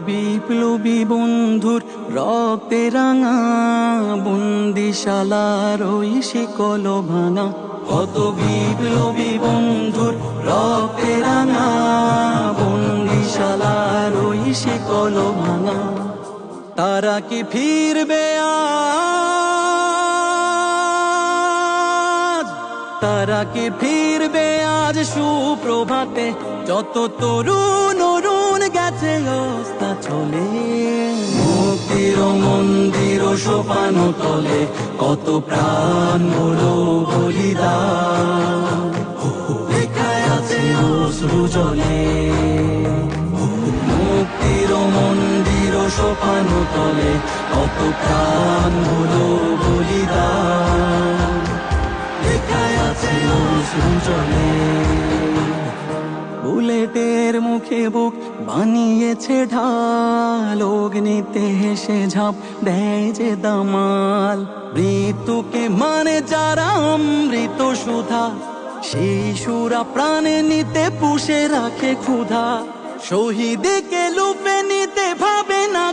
বিপ্লবী বন্ধুর রক্তে রাঙা বন্দিশালার ওই শিকল ভাঙা, কত বিপ্লবী বন্ধুর রক্তে রাঙা বন্দিশালার ওই শিকল ভাঙা। তারা কি ফিরবে আজ, তারা কি ফিরবে আজ সুপ্রভাতে, যত তরুণ অরুণ গেছে অস্তা চলে। মুক্তির মন্দির সোপান তলে কত প্রাণ হলো বলিদান, লেখায় আছে অশ্রু জলে। মুক্তির মন্দির সোপান তলে কত প্রাণ হলো বলিদান, লেখায় আছে অশ্রু জলে। বুলেটের মুখে বুক বানিয়েছে ঢাল, অগ্নিতে হেসে ঝাঁপ দেয় যে দামাল। মৃত্যুকে মানে যারা অমৃত সুধা, শিশুরা প্রাণে নিতে পুষে রাখে ক্ষুধা। শহীদকে লুপে নিতে ভাবে না